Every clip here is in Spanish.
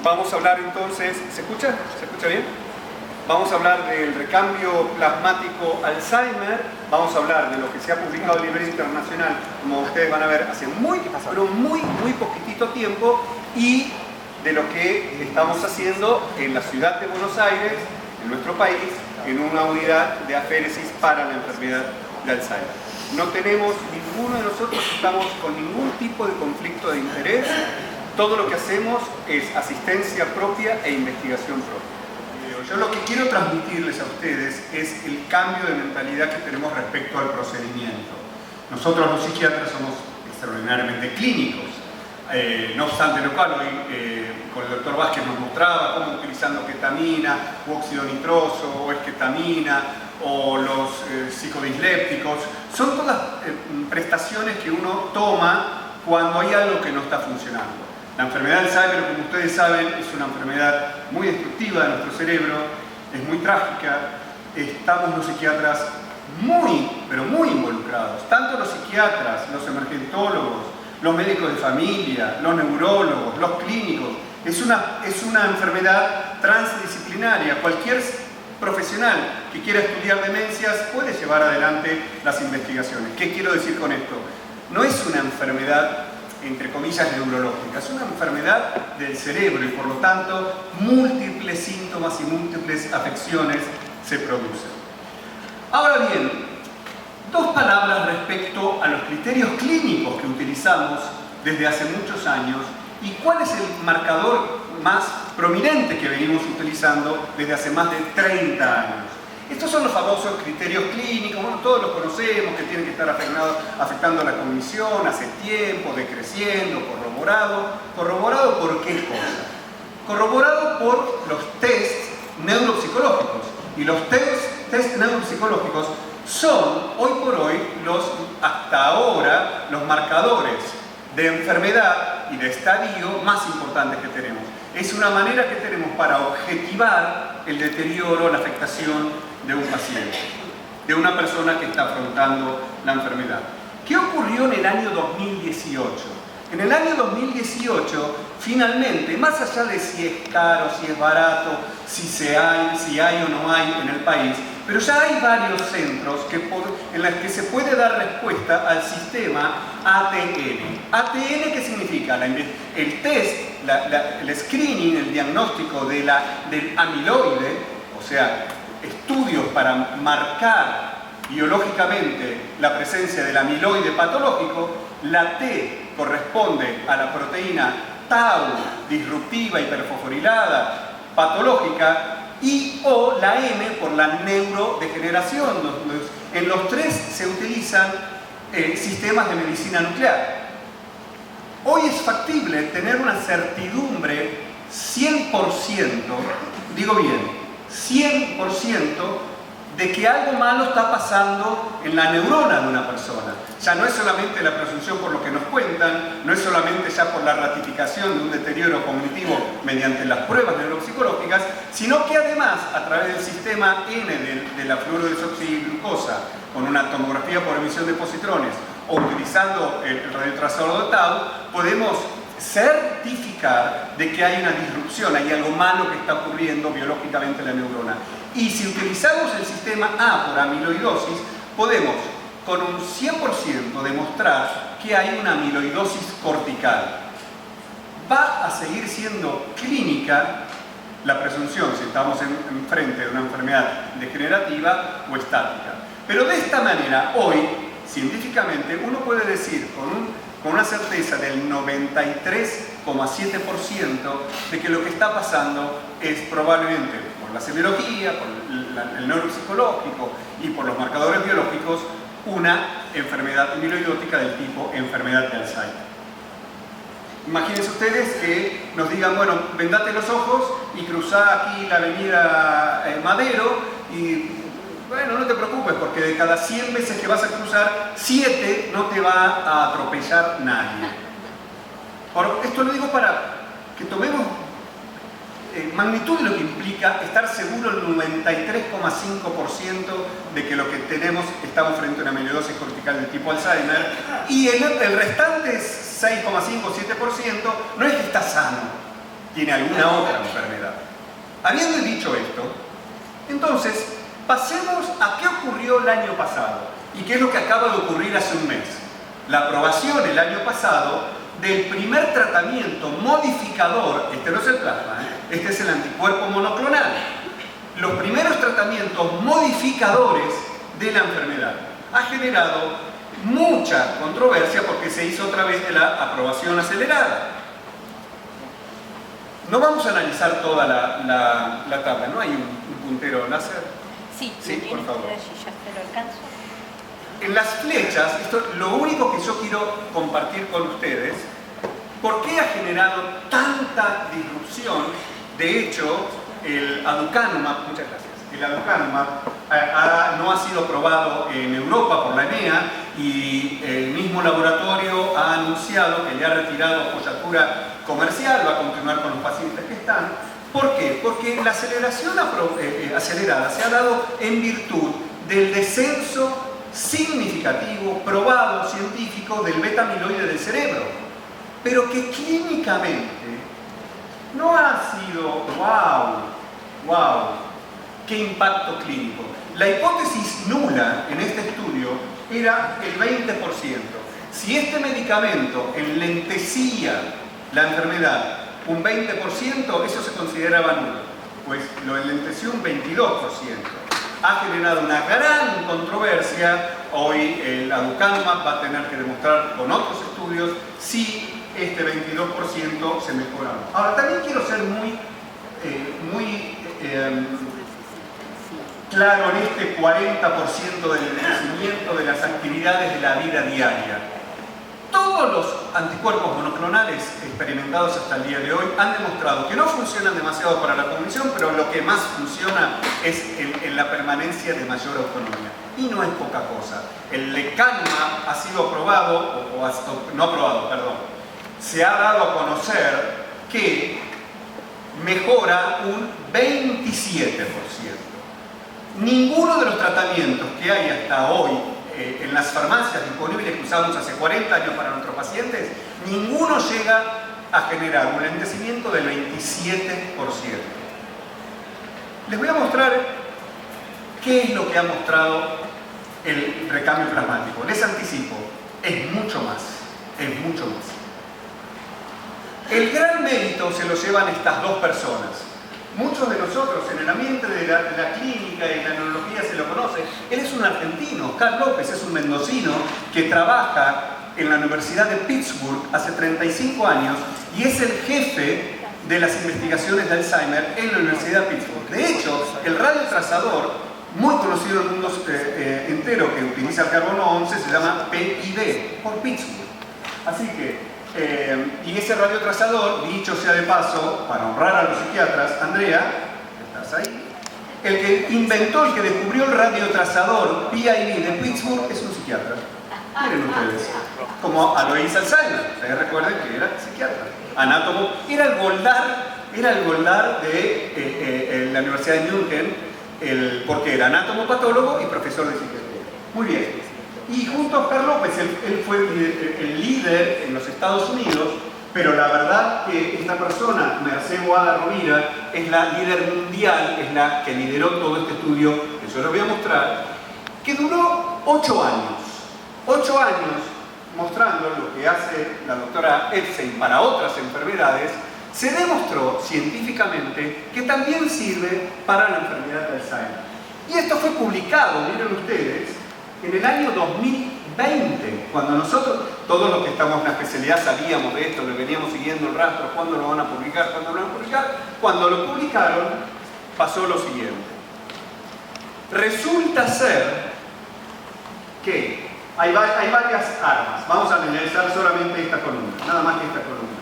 Vamos a hablar entonces, ¿se escucha? ¿Se escucha bien? Vamos a hablar del recambio plasmático Alzheimer, vamos a hablar de lo que se ha publicado a nivel internacional, como ustedes van a ver, hace muy poquitito tiempo, y de lo que estamos haciendo en la ciudad de Buenos Aires, en nuestro país, en una unidad de aféresis para la enfermedad de Alzheimer. No tenemos, ninguno de nosotros estamos con ningún tipo de conflicto de interés. Todo lo que hacemos es asistencia propia e investigación propia. Yo lo que quiero transmitirles a ustedes es el cambio de mentalidad que tenemos respecto al procedimiento. Nosotros los psiquiatras somos extraordinariamente clínicos. No obstante lo cual, hoy con el doctor Vázquez nos mostraba cómo utilizando ketamina, u óxido nitroso, o esketamina, o los psicodislépticos, son todas prestaciones que uno toma cuando hay algo que no está funcionando. La enfermedad de Alzheimer, como ustedes saben, es una enfermedad muy destructiva de nuestro cerebro, es muy trágica. Estamos los psiquiatras pero muy involucrados, tanto los psiquiatras, los emergentólogos, los médicos de familia, los neurólogos, los clínicos. Es una enfermedad transdisciplinaria. Cualquier profesional que quiera estudiar demencias puede llevar adelante las investigaciones. ¿Qué quiero decir con esto? No es una enfermedad, entre comillas, neurológica, es una enfermedad del cerebro y por lo tanto múltiples síntomas y múltiples afecciones se producen. Ahora bien, dos palabras respecto a los criterios clínicos que utilizamos desde hace muchos años y cuál es el marcador más prominente que venimos utilizando desde hace más de 30 años. Estos son los famosos criterios clínicos, bueno, todos los conocemos, que tienen que estar afectando a la cognición hace tiempo, decreciendo, corroborado. ¿Corroborado por qué cosa? Corroborado por los tests neuropsicológicos. Y los tests neuropsicológicos son, hoy por hoy, hasta ahora, los marcadores de enfermedad y de estadio más importantes que tenemos. Es una manera que tenemos para objetivar el deterioro, la afectación de un paciente, de una persona que está afrontando la enfermedad. ¿Qué ocurrió en el año 2018? En el año 2018, finalmente, más allá de si es caro, si es barato, si hay o no hay en el país, pero ya hay varios centros en los que se puede dar respuesta al sistema ATN. ¿ATN qué significa? El test, el screening, el diagnóstico del amiloide, o sea, estudios para marcar biológicamente la presencia del amiloide patológico. La T corresponde a la proteína tau disruptiva hiperfosforilada patológica o la M por la neurodegeneración. En los tres se utilizan sistemas de medicina nuclear. Hoy es factible tener una certidumbre 100%, digo bien, 100% de que algo malo está pasando en la neurona de una persona. Ya no es solamente la presunción por lo que nos cuentan, no es solamente ya por la ratificación de un deterioro cognitivo mediante las pruebas neuropsicológicas, sino que además, a través del sistema N de la fluorodesoxiglucosa, con una tomografía por emisión de positrones, o utilizando el radiotrazador de tau, podemos certificar de que hay una disrupción, hay algo malo que está ocurriendo biológicamente en la neurona. Y si utilizamos el sistema A por amiloidosis, podemos con un 100% demostrar que hay una amiloidosis cortical. Va a seguir siendo clínica la presunción si estamos enfrente de una enfermedad degenerativa o estática. Pero de esta manera, hoy, científicamente, uno puede decir con una certeza del 93,7% de que lo que está pasando es probablemente por la semiología, por el neuropsicológico y por los marcadores biológicos, una enfermedad amiloidótica del tipo enfermedad de Alzheimer. Imagínense ustedes que nos digan, bueno, vendate los ojos y cruzá aquí la avenida Madero y, bueno, no te preocupes porque de cada 100 veces que vas a cruzar, 7 no te va a atropellar nadie. Ahora, esto lo digo para que tomemos magnitud de lo que implica estar seguro el 93,5% de que lo que tenemos estamos frente a una amiloidosis cortical de tipo Alzheimer y el restante 6,5 o 7% no es que está sano, tiene alguna otra enfermedad. Habiendo dicho esto, entonces pasemos a qué ocurrió el año pasado y qué es lo que acaba de ocurrir hace un mes. La aprobación el año pasado del primer tratamiento modificador, este no es el plasma, este es el anticuerpo monoclonal. Los primeros tratamientos modificadores de la enfermedad. Ha generado mucha controversia porque se hizo a través de la aprobación acelerada. No vamos a analizar toda la tabla, ¿no? Hay un puntero láser. Sí, por favor. Ya te lo alcanzo. En las flechas, lo único que yo quiero compartir con ustedes, ¿por qué ha generado tanta disrupción? De hecho, el aducanumab, muchas gracias, el aducanumab no ha sido aprobado en Europa por la EMEA y el mismo laboratorio ha anunciado que le ha retirado cobertura comercial, va a continuar con los pacientes que están. ¿Por qué? Porque la aceleración acelerada se ha dado en virtud del descenso significativo, probado, científico del beta-amiloide del cerebro, pero que clínicamente no ha sido wow, qué impacto clínico. La hipótesis nula en este estudio era el 20%. Si este medicamento enlentecía la enfermedad un 20%, eso se consideraba nulo, pues lo enlenteció un 22%. Ha generado una gran controversia. Hoy el aducanumab va a tener que demostrar con otros estudios si este 22% se mejora. Ahora, también quiero ser muy claro en este 40% del envejecimiento de las actividades de la vida diaria. Todos los anticuerpos monoclonales experimentados hasta el día de hoy han demostrado que no funcionan demasiado para la cognición, pero lo que más funciona es en la permanencia de mayor autonomía. Y no es poca cosa. El lecanemab ha sido aprobado, no aprobado, perdón. Se ha dado a conocer que mejora un 27%. Ninguno de los tratamientos que hay hasta hoy en las farmacias disponibles que usamos hace 40 años para nuestros pacientes, ninguno llega a generar un enlentecimiento del 27%. Les voy a mostrar qué es lo que ha mostrado el recambio plasmático. Les anticipo, es mucho más, es mucho más. El gran mérito se lo llevan estas dos personas. Muchos de nosotros en el ambiente de la clínica y la neurología se lo conocen. Él es un argentino, Oscar López es un mendocino que trabaja en la Universidad de Pittsburgh hace 35 años y es el jefe de las investigaciones de Alzheimer en la Universidad de Pittsburgh. De hecho, el radiotrazador, muy conocido en el mundo entero, que utiliza el carbono 11, se llama PID, por Pittsburgh. Así que y ese radiotrazador, dicho sea de paso, para honrar a los psiquiatras, Andrea, ¿estás ahí? El que inventó, el que descubrió el radiotrazador PID de Pittsburgh es un psiquiatra. Miren ustedes, como Alois Alzheimer, ustedes recuerden que era psiquiatra, anátomo, era el Goldar de la Universidad de München, porque era anátomo patólogo y profesor de psiquiatría. Muy bien. Y junto a Oscar López, él fue el líder en los Estados Unidos, pero la verdad que esta persona, Mercé Boada Rovira, es la líder mundial, es la que lideró todo este estudio, que yo les voy a mostrar, que duró 8 años. 8 años mostrando lo que hace la doctora Epstein para otras enfermedades, se demostró científicamente que también sirve para la enfermedad de Alzheimer. Y esto fue publicado, miren ustedes, en el año 2020, cuando nosotros, todos los que estamos en la especialidad sabíamos de esto, le veníamos siguiendo el rastro, ¿cuándo lo van a publicar? ¿Cuándo lo van a publicar? Cuando lo publicaron, pasó lo siguiente. Resulta ser que hay varias armas. Vamos a analizar solamente esta columna, nada más que esta columna.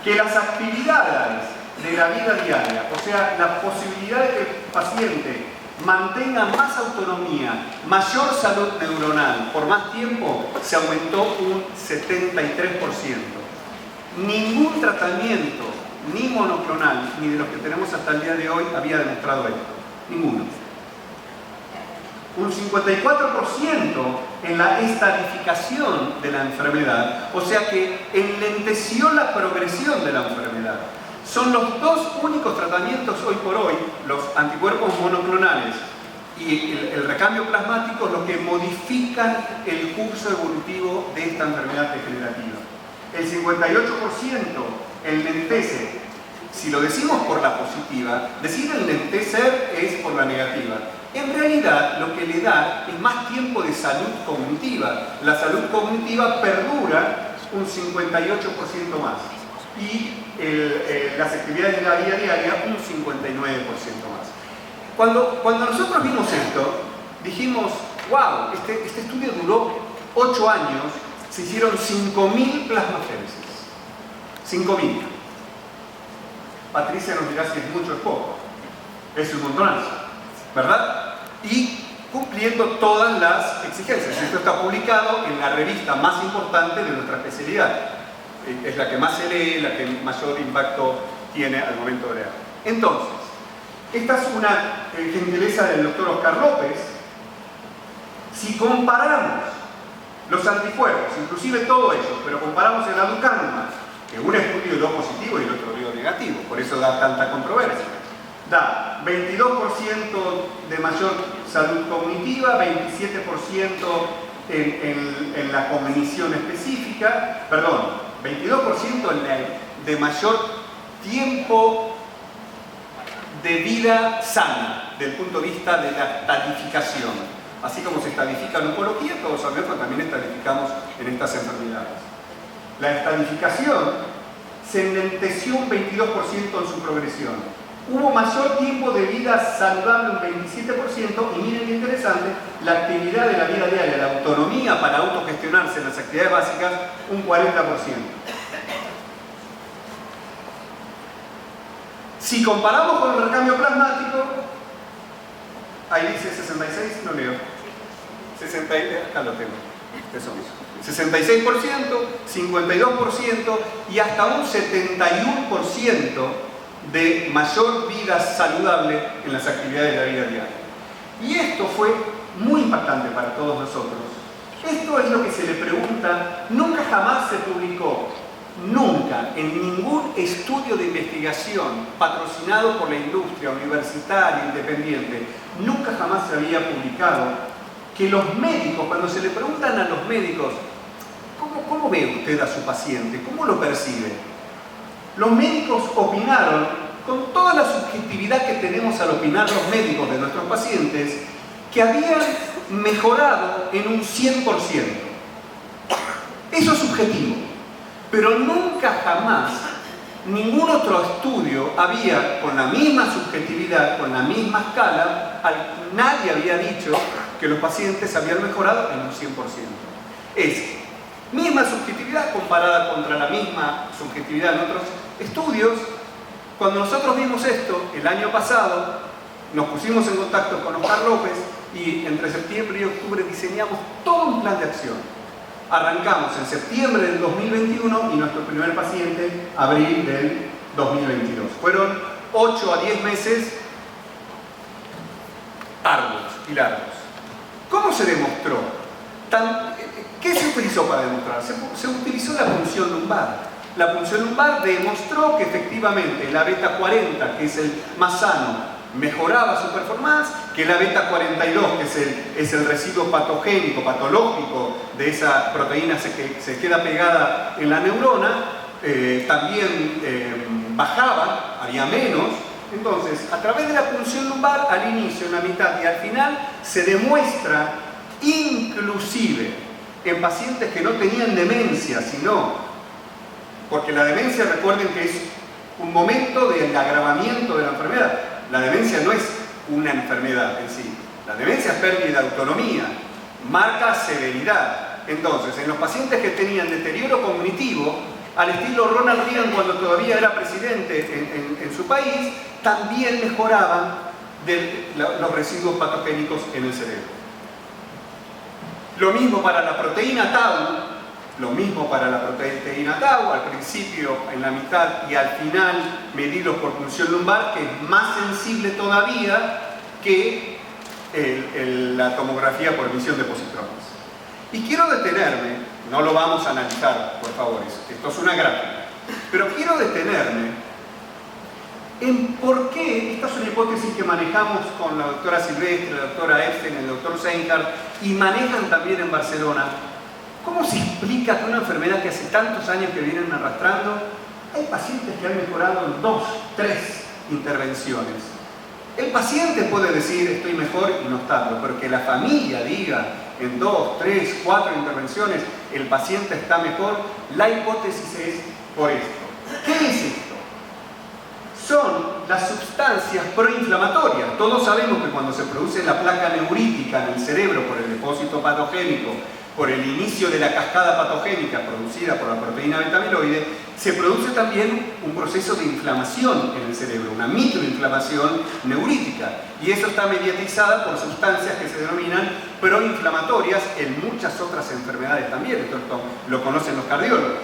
Que las actividades de la vida diaria, o sea, la posibilidad de que el paciente mantenga más autonomía, mayor salud neuronal por más tiempo, se aumentó un 73%. Ningún tratamiento, ni monoclonal, ni de los que tenemos hasta el día de hoy, había demostrado esto. Ninguno. Un 54% en la estadificación de la enfermedad, o sea que enlenteció la progresión de la enfermedad. Son los dos únicos tratamientos hoy por hoy, los anticuerpos monoclonales y el recambio plasmático, los que modifican el curso evolutivo de esta enfermedad degenerativa. El 58% enlentece, si lo decimos por la positiva, decir enlentecer es por la negativa. En realidad lo que le da es más tiempo de salud cognitiva. La salud cognitiva perdura un 58% más y las actividades de la vida diaria un 59% más. Cuando nosotros vimos esto, dijimos, wow, este estudio duró 8 años, se hicieron 5.000 plasmaféresis. 5.000. Patricia nos dirá si es mucho o es poco. Es un montonazo, ¿verdad? Y cumpliendo todas las exigencias. Esto está publicado en la revista más importante de nuestra especialidad. Es la que más se lee, la que mayor impacto tiene al momento de leer. Entonces, esta es una gentileza del doctor Oscar López. Si comparamos los anticuerpos, inclusive todo eso, pero comparamos el aducanumab, que un estudio dio positivo y el otro dio negativo, por eso da tanta controversia. Da 22% de mayor salud cognitiva, 27% en la cognición específica, perdón, 22% de mayor tiempo de vida sana, desde el punto de vista de la estadificación. Así como se estadifica en oncología, todos sabemos que también estadificamos en estas enfermedades. La estadificación se enlenteció un 22% en su progresión. Hubo mayor tiempo de vida saludable, un 27%, y miren qué interesante, la actividad de la vida diaria, la autonomía para autogestionarse en las actividades básicas, un 40%. Si comparamos con el recambio plasmático, ahí dice 66, no leo. 60, acá lo tengo. Eso mismo. 66%, 52% y hasta un 71% de mayor vida saludable en las actividades de la vida diaria. Y esto fue muy impactante para todos nosotros. Esto es lo que se le pregunta, nunca jamás se publicó, nunca, en ningún estudio de investigación patrocinado por la industria universitaria, independiente, nunca jamás se había publicado que los médicos, cuando se le preguntan a los médicos, ¿cómo ve usted a su paciente? ¿Cómo lo percibe? Los médicos opinaron, con toda la subjetividad que tenemos al opinar los médicos de nuestros pacientes, que habían mejorado en un 100%. Eso es subjetivo. Pero nunca jamás ningún otro estudio había, con la misma subjetividad, con la misma escala, nadie había dicho que los pacientes habían mejorado en un 100%. Es misma subjetividad comparada contra la misma subjetividad en otros estudios. Cuando nosotros vimos esto el año pasado, nos pusimos en contacto con Oscar López y entre septiembre y octubre diseñamos todo un plan de acción. Arrancamos en septiembre del 2021 y nuestro primer paciente abril del 2022. Fueron 8 a 10 meses arduos y largos. ¿Cómo se demostró? ¿Qué se utilizó para demostrar? Se utilizó la punción lumbar. La punción lumbar demostró que efectivamente la beta 40, que es el más sano, mejoraba su performance, que la beta 42, que es el residuo patogénico, patológico de esa proteína que se queda pegada en la neurona, también bajaba, había menos. Entonces, a través de la punción lumbar, al inicio, en la mitad y al final, se demuestra, inclusive en pacientes que no tenían demencia, sino, porque la demencia, recuerden que es un momento del agravamiento de la enfermedad. La demencia no es una enfermedad en sí. La demencia es pérdida de autonomía, marca severidad. Entonces, en los pacientes que tenían deterioro cognitivo, al estilo Ronald Reagan cuando todavía era presidente en su país, también mejoraban los residuos patogénicos en el cerebro. Lo mismo para la proteína tau, al principio, en la mitad y al final medidos por punción lumbar, que es más sensible todavía que la tomografía por emisión de positrones. Y quiero detenerme, no lo vamos a analizar, por favor, esto es una gráfica, pero quiero detenerme en por qué, esta es una hipótesis que manejamos con la doctora Silvestre, la doctora Epstein, el doctor Seinhardt, y manejan también en Barcelona. ¿Cómo se explica que una enfermedad que hace tantos años que vienen arrastrando, hay pacientes que han mejorado en 2, 3 intervenciones? El paciente puede decir estoy mejor y no estarlo, pero que la familia diga en 2, 3, 4 intervenciones el paciente está mejor, la hipótesis es por esto. ¿Qué es esto? Son las sustancias proinflamatorias. Todos sabemos que cuando se produce la placa neurítica en el cerebro por el depósito patogénico, por el inicio de la cascada patogénica producida por la proteína beta-amiloide, se produce también un proceso de inflamación en el cerebro, una microinflamación neurítica. Y eso está mediatizada por sustancias que se denominan proinflamatorias en muchas otras enfermedades también. Esto lo conocen los cardiólogos.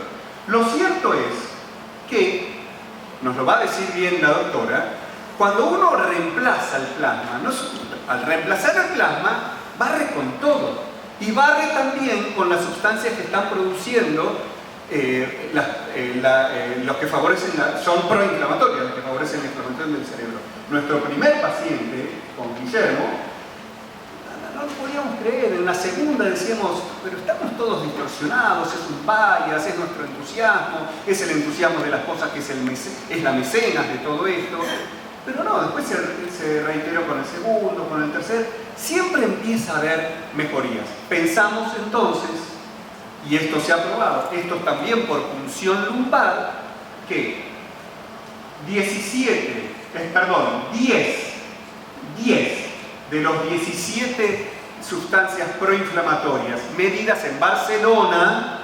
Lo cierto es que, nos lo va a decir bien la doctora, cuando uno reemplaza el plasma, al reemplazar el plasma, barre con todo. Y barre también con las sustancias que están produciendo los que favorecen, son proinflamatorias, los que favorecen la inflamación del cerebro. Nuestro primer paciente, con Guillermo, no lo podíamos creer. En la segunda decíamos, pero estamos todos distorsionados, es un bias, es nuestro entusiasmo, es el entusiasmo de las cosas que es la mecenas de todo esto. Pero no, después se reiteró con el segundo, con el tercer, siempre empieza a haber mejorías. Pensamos entonces, y esto se ha probado, esto también por punción lumbar, que 10 de los 17 sustancias proinflamatorias medidas en Barcelona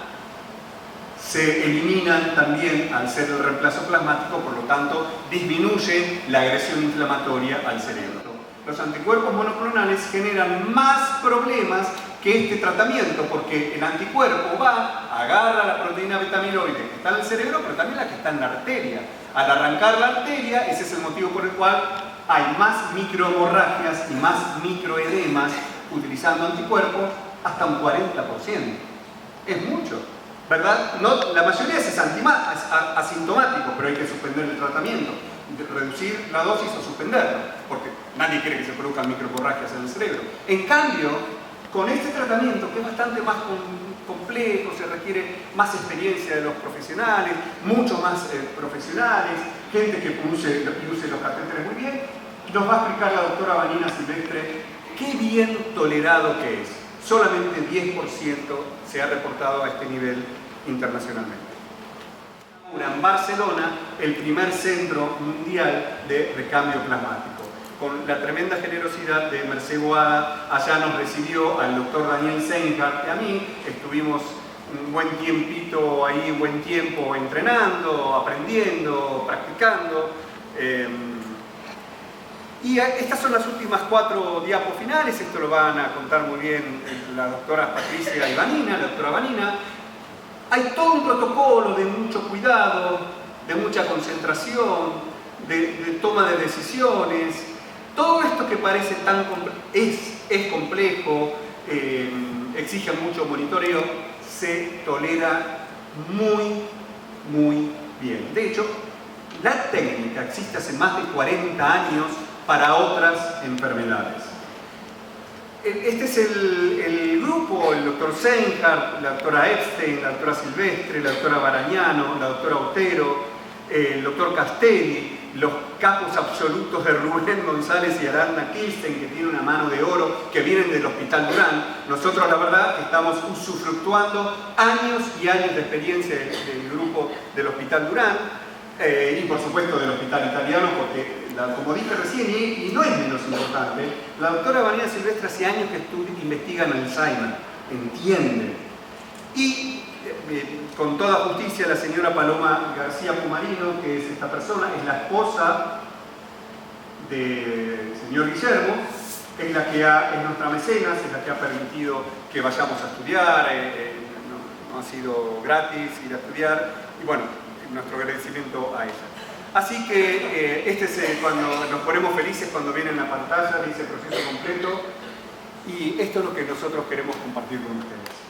se eliminan también al ser el reemplazo plasmático, por lo tanto disminuye la agresión inflamatoria al cerebro. Los anticuerpos monoclonales generan más problemas que este tratamiento, porque el anticuerpo agarra la proteína beta-amiloide que está en el cerebro, pero también la que está en la arteria. Al arrancar la arteria, ese es el motivo por el cual hay más microhemorragias y más microedemas utilizando anticuerpos, hasta un 40%. Es mucho, ¿verdad? No, la mayoría es asintomático, pero hay que suspender el tratamiento, reducir la dosis o suspenderlo, porque nadie quiere que se produzcan microhemorragias en el cerebro. En cambio, con este tratamiento, que es bastante más complejo, se requiere más experiencia de los profesionales, mucho más profesionales, gente que use los catéteres muy bien, nos va a explicar la doctora Vanina Silvestre qué bien tolerado que es. Solamente 10% se ha reportado a este nivel internacionalmente. En Barcelona, el primer centro mundial de recambio plasmático. Con la tremenda generosidad de Mercé Boada, allá nos recibió al doctor Daniel Seinhardt y a mí. Estuvimos un buen tiempito ahí, un buen tiempo entrenando, aprendiendo, practicando. Y estas son las últimas 4 diapos finales. Esto lo van a contar muy bien la doctora Patricia y Vanina, la doctora Vanina. Hay todo un protocolo de mucho cuidado, de mucha concentración, de toma de decisiones. Todo esto que parece tan es complejo, exige mucho monitoreo, se tolera muy, muy bien. De hecho, la técnica existe hace más de 40 años para otras enfermedades. Este es el grupo, el doctor Seinhardt, la doctora Epstein, la doctora Silvestre, la doctora Barañano, la doctora Otero, el doctor Castelli, los capos absolutos de Rubén González y Aranda Kirsten, que tiene una mano de oro, que vienen del Hospital Durán. Nosotros, la verdad, estamos usufructuando años y años de experiencia del grupo del Hospital Durán y, por supuesto, del Hospital Italiano, porque, como dije recién, y no es menos importante, la doctora Vanina Silvestre hace años que investiga en Alzheimer, entiende. Y con toda justicia, la señora Paloma García Pumarino, que es esta persona, es la esposa del señor Guillermo, es la que es nuestra mecenas, es la que ha permitido que vayamos a estudiar, no ha sido gratis ir a estudiar, y bueno, nuestro agradecimiento a ella. Así que este es cuando nos ponemos felices, cuando viene en la pantalla, dice proceso completo, y esto es lo que nosotros queremos compartir con ustedes.